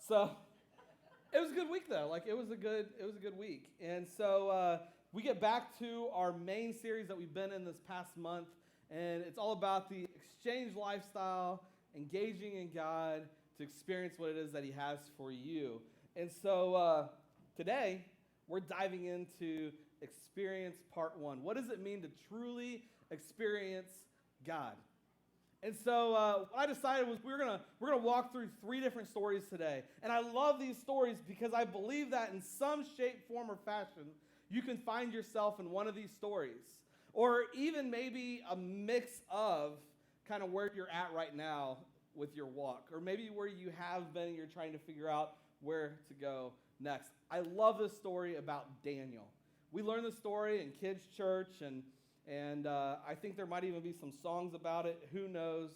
So it was a good week though. Like it was a good week. And so we get back to our main series that we've been in this past month, and it's all about the exchange lifestyle, engaging in God to experience what it is that He has for you. And so today we're diving into experience part 1. What does it mean to truly experience God? And so what I decided was we're gonna walk through 3 different stories today. And I love these stories because I believe that in some shape, form, or fashion, you can find yourself in one of these stories. Or even maybe a mix of kind of where you're at right now with your walk. Or maybe where you have been and you're trying to figure out where to go next. I love this story about Daniel. We learned this story in kids' church, and I think there might even be some songs about it. Who knows?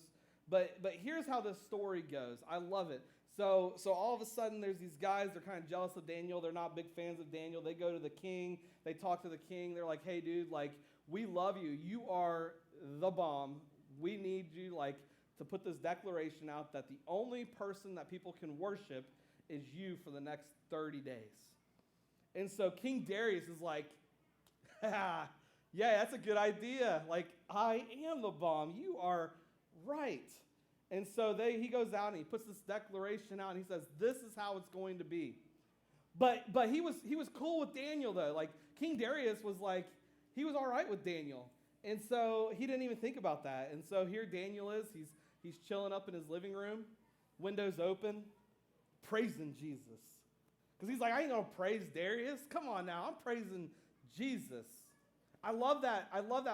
But here's how this story goes. I love it. So all of a sudden, there's these guys. They're kind of jealous of Daniel. They're not big fans of Daniel. They go to the king. They talk to the king. They're like, hey, dude, like, we love you. You are the bomb. We need you, like, to put this declaration out that the only person that people can worship is you for the next 30 days. And so King Darius is like, yeah, that's a good idea. Like, I am the bomb. You are right. And so he goes out and he puts this declaration out and he says, this is how it's going to be. But he was cool with Daniel though. Like King Darius was like, he was all right with Daniel. And so he didn't even think about that. And so here Daniel is. He's chilling up in his living room, windows open, praising Jesus. Because he's like, I ain't going to praise Darius. Come on now. I'm praising Jesus. I love that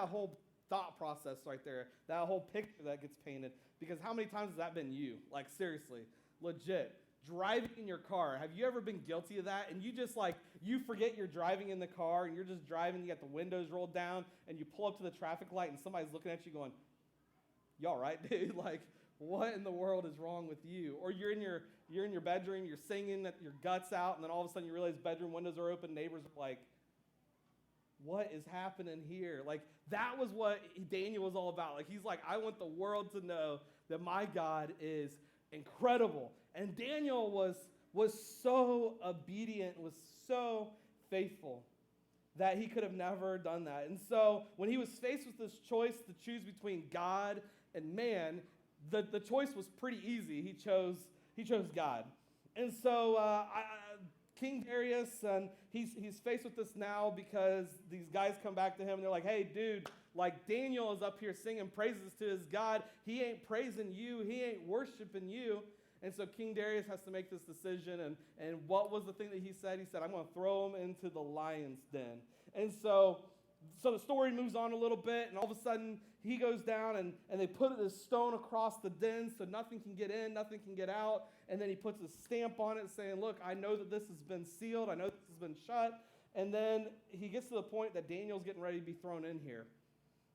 whole thought process right there, that whole picture that gets painted. Because how many times has that been you? Like, seriously, legit. Driving in your car. Have you ever been guilty of that? And you just like, you forget you're driving in the car and you're just driving, you got the windows rolled down and you pull up to the traffic light and somebody's looking at you going, you all right, dude? Like, what in the world is wrong with you? Or you're in your bedroom, you're singing that your guts out, and then all of a sudden you realize bedroom windows are open, neighbors are like, what is happening here? Like, that was what Daniel was all about. Like, he's like, I want the world to know that my God is incredible. And Daniel was so obedient, was so faithful that he could have never done that. And so when he was faced with this choice to choose between God and man, the choice was pretty easy. He chose God. And so King Darius, and he's faced with this now because these guys come back to him and they're like, hey, dude, like Daniel is up here singing praises to his God. He ain't praising you. He ain't worshiping you. And so King Darius has to make this decision. And what was the thing that he said? He said, I'm going to throw him into the lion's den. And so the story moves on a little bit, and all of a sudden he goes down and they put this stone across the den so nothing can get in, nothing can get out. And then he puts a stamp on it saying, look, I know that this has been sealed. I know this has been shut. And then he gets to the point that Daniel's getting ready to be thrown in here.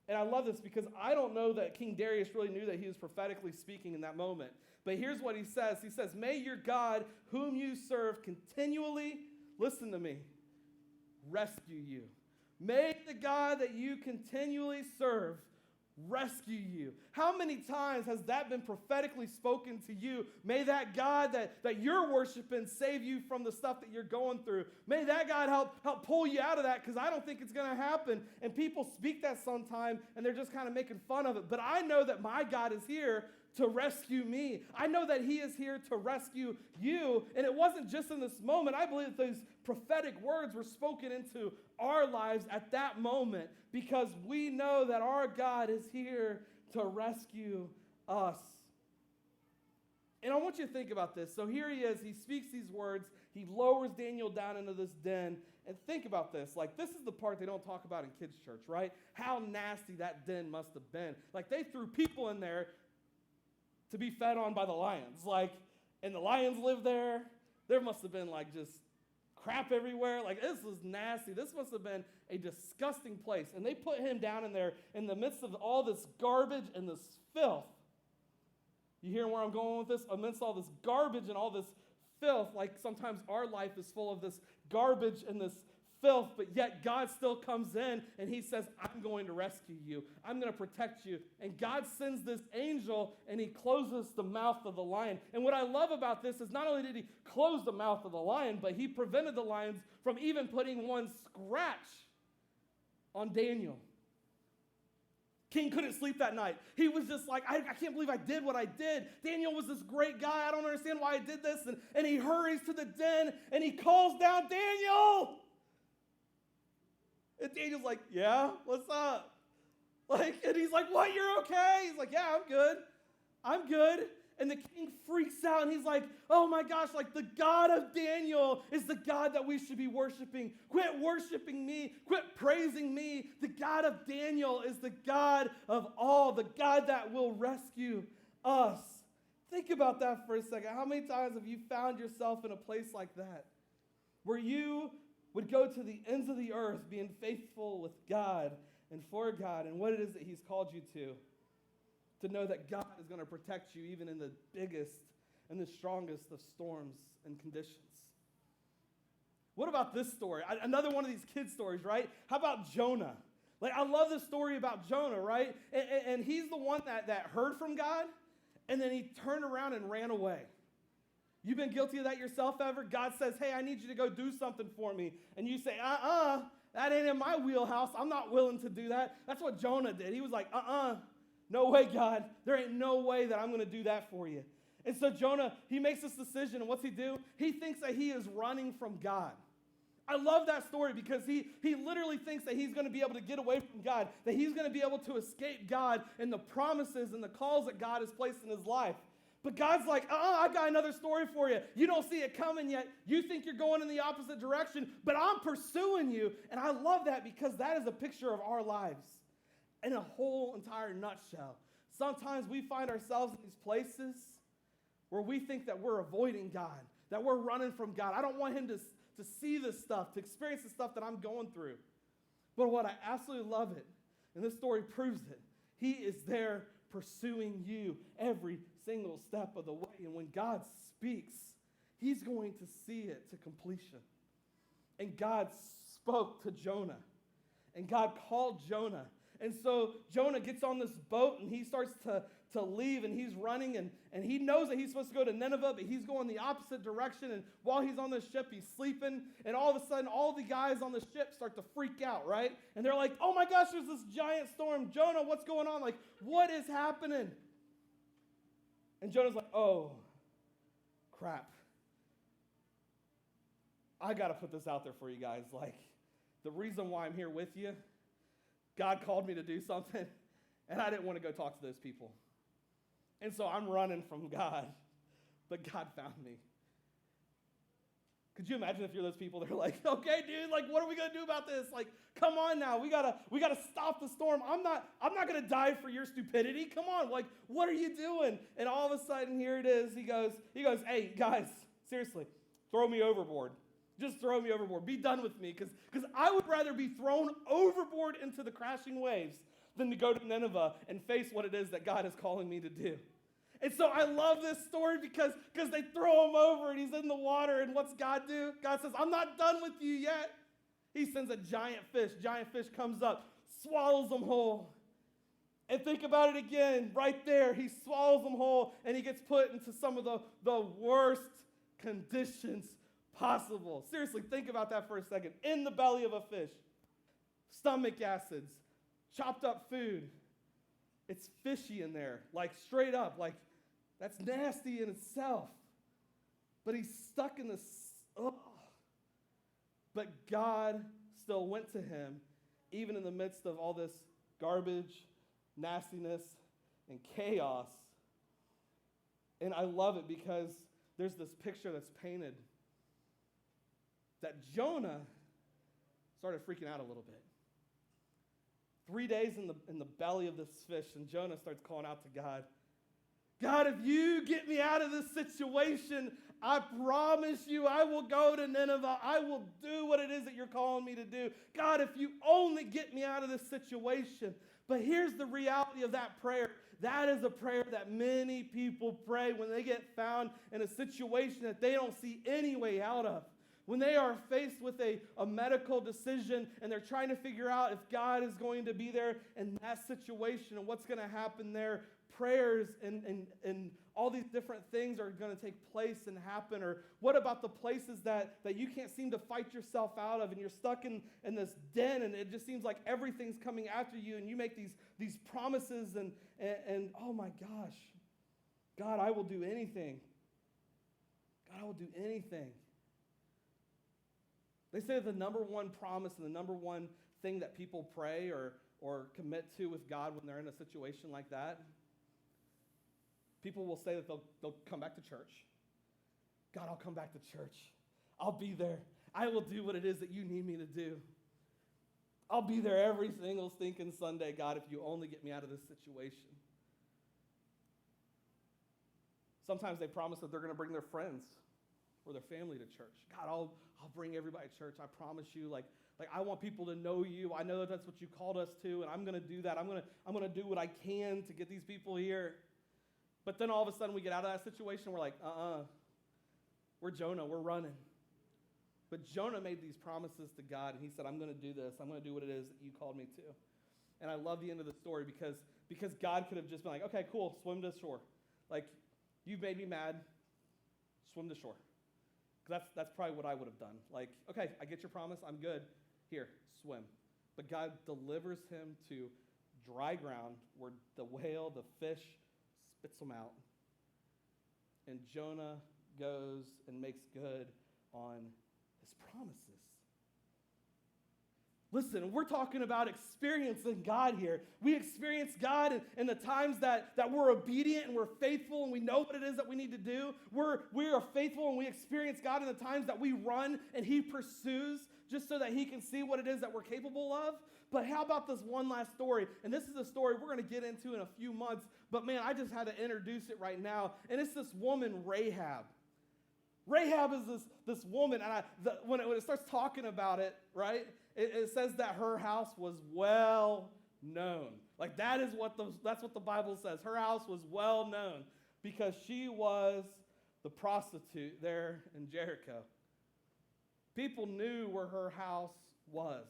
And I love this because I don't know that King Darius really knew that he was prophetically speaking in that moment. But here's what he says. He says, may your God, whom you serve continually, listen to me, rescue you. May the God that you continually serve rescue you. How many times has that been prophetically spoken to you? May that God that you're worshiping save you from the stuff that you're going through. May that God help pull you out of that, because I don't think it's going to happen. And people speak that sometime and they're just kind of making fun of it. But I know that my God is here to rescue me. I know that He is here to rescue you. And it wasn't just in this moment. I believe that those prophetic words were spoken into our lives at that moment, because we know that our God is here to rescue us. And I want you to think about this. So here he is. He speaks these words. He lowers Daniel down into this den. And think about this. Like, this is the part they don't talk about in kids' church, right? How nasty that den must have been. Like, they threw people in there to be fed on by the lions. Like, and the lions lived there. There must have been, like, just crap everywhere. Like, this was nasty. This must have been a disgusting place. And they put him down in there in the midst of all this garbage and this filth. You hear where I'm going with this? Amidst all this garbage and all this filth, like sometimes our life is full of this garbage and this filth, but yet God still comes in and he says, I'm going to rescue you. I'm going to protect you. And God sends this angel and he closes the mouth of the lion. And what I love about this is not only did he close the mouth of the lion, but he prevented the lions from even putting one scratch on Daniel. King couldn't sleep that night. He was just like, I can't believe I did what I did. Daniel was this great guy. I don't understand why I did this. And he hurries to the den and he calls down Daniel. And Daniel's like, yeah, what's up? And he's like, what, you're okay? He's like, yeah, I'm good. I'm good. And the king freaks out and he's like, oh my gosh, like the God of Daniel is the God that we should be worshiping. Quit worshiping me. Quit praising me. The God of Daniel is the God of all, the God that will rescue us. Think about that for a second. How many times have you found yourself in a place like that where you would go to the ends of the earth being faithful with God and for God and what it is that he's called you to know that God is going to protect you even in the biggest and the strongest of storms and conditions. What about this story? Another one of these kid stories, right? How about Jonah? Like, I love this story about Jonah, right? And he's the one that heard from God, and then he turned around and ran away. You've been guilty of that yourself ever? God says, hey, I need you to go do something for me. And you say, that ain't in my wheelhouse. I'm not willing to do that. That's what Jonah did. He was like, no way, God. There ain't no way that I'm going to do that for you. And so Jonah, he makes this decision, and what's he do? He thinks that he is running from God. I love that story because he literally thinks that he's going to be able to get away from God, that he's going to be able to escape God and the promises and the calls that God has placed in his life. But God's like, I've got another story for you. You don't see it coming yet. You think you're going in the opposite direction, but I'm pursuing you. And I love that because that is a picture of our lives in a whole entire nutshell. Sometimes we find ourselves in these places where we think that we're avoiding God, that we're running from God. I don't want him to see this stuff, to experience the stuff that I'm going through. But what I absolutely love it, and this story proves it, he is there pursuing you every single step of the way. And when God speaks, he's going to see it to completion. And God spoke to Jonah. And God called Jonah. And so Jonah gets on this boat and he starts to leave and he's running and he knows that he's supposed to go to Nineveh, but he's going the opposite direction. And while he's on the ship, he's sleeping. And all of a sudden, all the guys on the ship start to freak out, right? And they're like, oh my gosh, there's this giant storm. Jonah, what's going on? Like, what is happening? And Jonah's like, oh, crap. I got to put this out there for you guys. Like, the reason why I'm here with you, God called me to do something, and I didn't want to go talk to those people. And so I'm running from God, but God found me. Could you imagine if you're those people that are like, okay, dude, like, what are we going to do about this? Like, come on now, we gotta stop the storm. I'm not going to die for your stupidity. Come on, like, what are you doing? And all of a sudden, here it is. He goes, hey, guys, seriously, throw me overboard. Just throw me overboard. Be done with me, because I would rather be thrown overboard into the crashing waves than to go to Nineveh and face what it is that God is calling me to do. And so I love this story because they throw him over and he's in the water, and what's God do? God says, I'm not done with you yet. He sends a giant fish. Giant fish comes up, swallows him whole. And think about it again, right there. He swallows him whole, and he gets put into some of the worst conditions possible. Seriously, think about that for a second. In the belly of a fish, stomach acids, chopped up food. It's fishy in there, like straight up, like that's nasty in itself. But he's stuck in this, But God still went to him, even in the midst of all this garbage, nastiness, and chaos. And I love it because there's this picture that's painted that Jonah started freaking out a little bit. 3 days in the belly of this fish, and Jonah starts calling out to God. God, if you get me out of this situation, I promise you I will go to Nineveh. I will do what it is that you're calling me to do. God, if you only get me out of this situation. But here's the reality of that prayer. That is a prayer that many people pray when they get found in a situation that they don't see any way out of. When they are faced with a medical decision and they're trying to figure out if God is going to be there in that situation and what's going to happen there, prayers and all these different things are going to take place and happen. Or what about the places that you can't seem to fight yourself out of and you're stuck in this den and it just seems like everything's coming after you and you make these promises and oh my gosh, God, I will do anything. God, I will do anything. They say the number one promise and the number one thing that people pray or commit to with God when they're in a situation like that, people will say that they'll come back to church. God, I'll come back to church. I'll be there. I will do what it is that you need me to do. I'll be there every single stinking Sunday, God, if you only get me out of this situation. Sometimes they promise that they're going to bring their friends or their family to church. God, I'll bring everybody to church. I promise you. Like I want people to know you. I know that that's what you called us to, and I'm going to do that. I'm going to do what I can to get these people here. But then all of a sudden we get out of that situation. We're like, we're Jonah. We're running. But Jonah made these promises to God, and he said, I'm going to do this. I'm going to do what it is that you called me to. And I love the end of the story because God could have just been like, okay, cool, swim to shore. Like, you've made me mad. Swim to shore. That's probably what I would have done. Like, okay, I get your promise. I'm good. Here, swim. But God delivers him to dry ground where the whale, the fish, spits them out. And Jonah goes and makes good on his promises. Listen, we're talking about experiencing God here. We experience God in the times that we're obedient and we're faithful and we know what it is that we need to do. We are faithful and we experience God in the times that we run and he pursues just so that he can see what it is that we're capable of. But how about this one last story? And this is a story we're going to get into in a few months. But man, I just had to introduce it right now. And it's this woman, Rahab. Rahab is this woman, and when it starts talking about it, right, it says that her house was well known. Like that's what the Bible says. Her house was well known because she was the prostitute there in Jericho. People knew where her house was.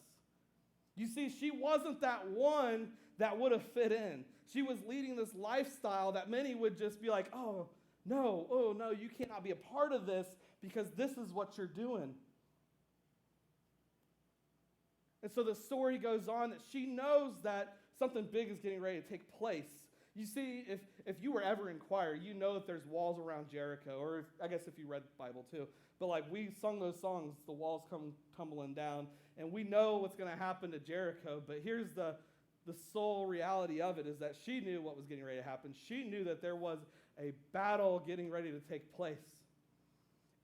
You see, she wasn't that one that would have fit in. She was leading this lifestyle that many would just be like, oh no, you cannot be a part of this because this is what you're doing. And so the story goes on that she knows that something big is getting ready to take place. You see, if you were ever inquire, you know that there's walls around Jericho, or I guess if you read the Bible too. But like we sung those songs, the walls come tumbling down, and we know what's going to happen to Jericho. But here's the sole reality of it is that she knew what was getting ready to happen. She knew that there was a battle getting ready to take place.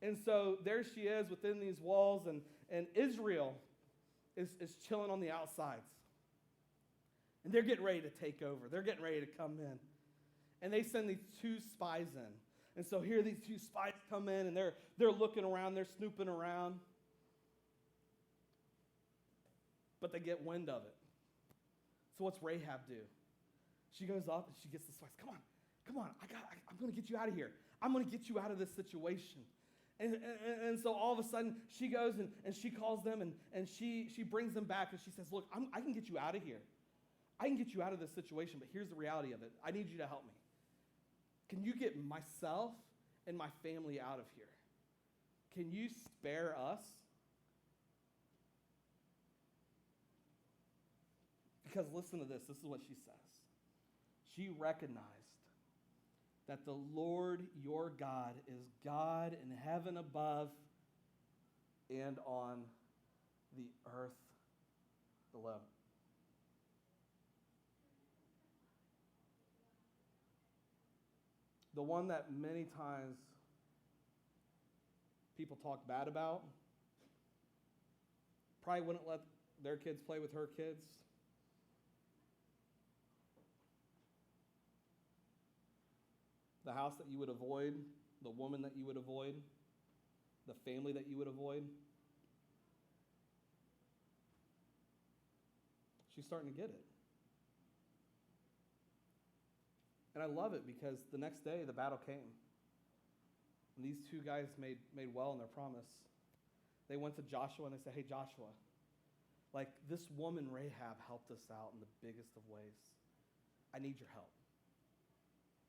And so there she is within these walls, and Israel is chilling on the outsides. And they're getting ready to take over. They're getting ready to come in. And they send these two spies in. And so here these two spies come in, and they're looking around, they're snooping around. But they get wind of it. So what's Rahab do? She goes up and she gets the spies. Come on, I'm going to get you out of here. I'm going to get you out of this situation. And so all of a sudden, she goes and she calls them and she brings them back and she says, look, I can get you out of here. I can get you out of this situation, but here's the reality of it. I need you to help me. Can you get myself and my family out of here? Can you spare us? Because listen to this. This is what she says. She recognized that the Lord your God is God in heaven above and on the earth below. The one that many times people talk bad about, probably wouldn't let their kids play with her kids. The house that you would avoid, the woman that you would avoid, the family that you would avoid. She's starting to get it. And I love it because the next day the battle came. And these two guys made well on their promise. they went to Joshua and they said, hey, Joshua, like this woman Rahab helped us out in the biggest of ways. I need your help.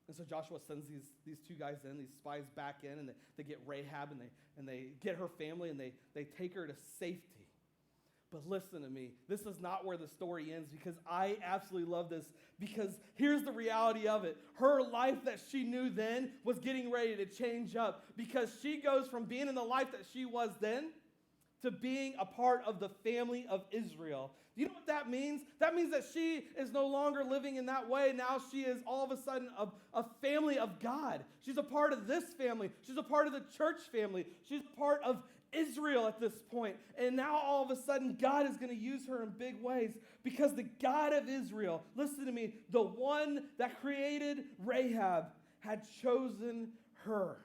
And so Joshua sends these two guys in, these spies back in, and they get Rahab and they get her family and they take her to safety. But listen to me, this is not where the story ends, because I absolutely love this, because here's the reality of it. Her life that she knew then was getting ready to change up, because she goes from being in the life that she was then to being a part of the family of Israel. Do you know what that means? That means that she is no longer living in that way. Now she is all of a sudden a family of God. She's a part of this family. She's a part of the church family. She's a part of Israel at this point. And now all of a sudden God is going to use her in big ways, because the God of Israel, listen to me, the one that created Rahab had chosen her.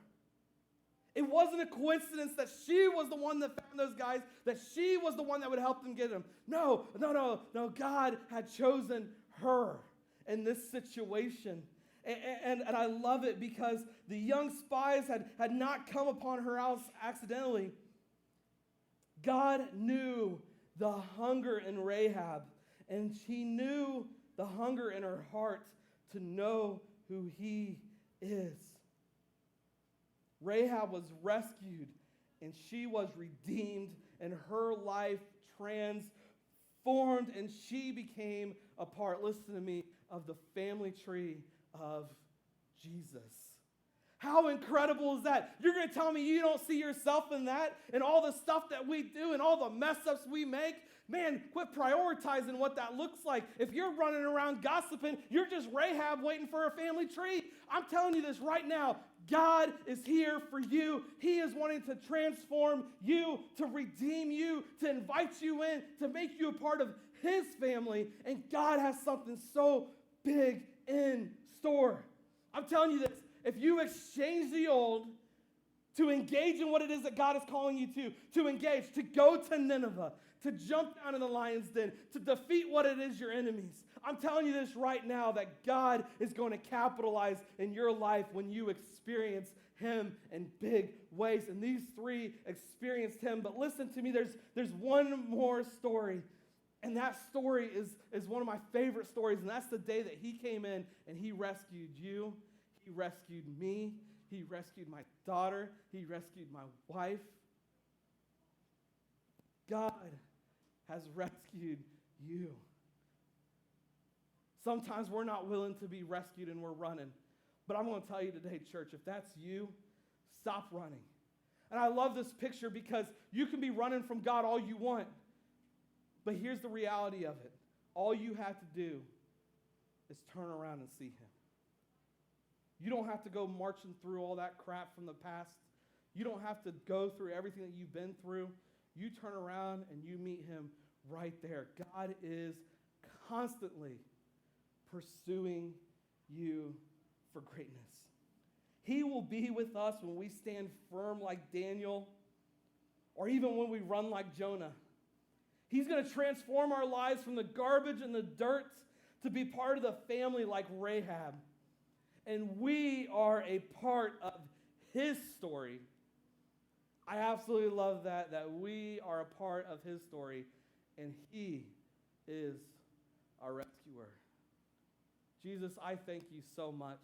It wasn't a coincidence that she was the one that found those guys, that she was the one that would help them get them. No. God had chosen her in this situation. And I love it, because the young spies had not come upon her house accidentally. God knew the hunger in Rahab, and she knew the hunger in her heart to know who he is. Rahab was rescued, and she was redeemed, and her life transformed, and she became a part, listen to me, of the family tree of Jesus. How incredible is that? You're going to tell me you don't see yourself in that, and all the stuff that we do, and all the mess ups we make? Man, quit prioritizing what that looks like. If you're running around gossiping, you're just Rahab waiting for a family tree. I'm telling you this right now. God is here for you. He is wanting to transform you, to redeem you, to invite you in, to make you a part of his family. And God has something so big in store. I'm telling you this. If you exchange the old to engage in what it is that God is calling you to engage, to go to Nineveh, to jump down in the lion's den, to defeat what it is your enemies. I'm telling you this right now, that God is going to capitalize in your life when you experience him in big ways. And these three experienced him. But listen to me, there's one more story. And that story is one of my favorite stories. And that's the day that he came in and he rescued you. He rescued me. He rescued my daughter. He rescued my wife. God has rescued you. Sometimes we're not willing to be rescued and we're running. But I'm going to tell you today, church, if that's you, stop running. And I love this picture, because you can be running from God all you want. But here's the reality of it. All you have to do is turn around and see him. You don't have to go marching through all that crap from the past. You don't have to go through everything that you've been through. You turn around and you meet him right there. God is constantly pursuing you for greatness. He will be with us when we stand firm like Daniel, or even when we run like Jonah. He's going to transform our lives from the garbage and the dirt to be part of the family like Rahab. And we are a part of his story. I absolutely love that we are a part of his story, and he is our rescuer. Jesus, I thank you so much.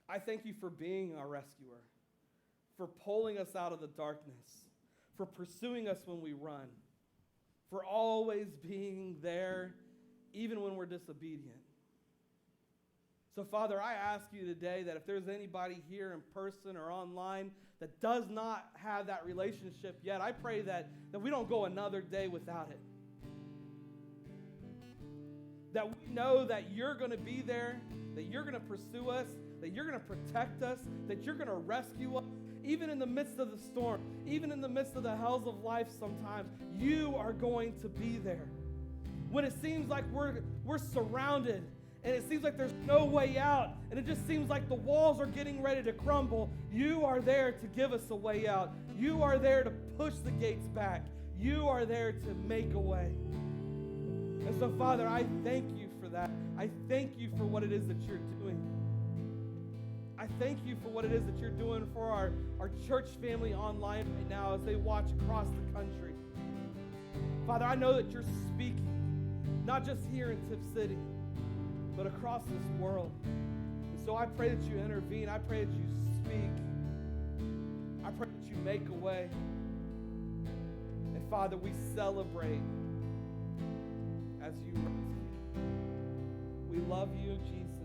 I thank you for being our rescuer, for pulling us out of the darkness, for pursuing us when we run, for always being there even when we're disobedient. So, Father, I ask you today that if there's anybody here in person or online that does not have that relationship yet, I pray that we don't go another day without it. That we know that you're going to be there, that you're going to pursue us, that you're going to protect us, that you're going to rescue us, even in the midst of the storm, even in the midst of the hells of life sometimes, you are going to be there. When it seems like we're surrounded, and it seems like there's no way out, and it just seems like the walls are getting ready to crumble, you are there to give us a way out. You are there to push the gates back. You are there to make a way. And so, Father, I thank you for that. I thank you for what it is that you're doing. I thank you for what it is that you're doing for our church family online right now as they watch across the country. Father, I know that you're speaking, not just here in Tipp City, but across this world. And so I pray that you intervene. I pray that you speak. I pray that you make a way. And Father, we celebrate as you rescue. We love you, Jesus.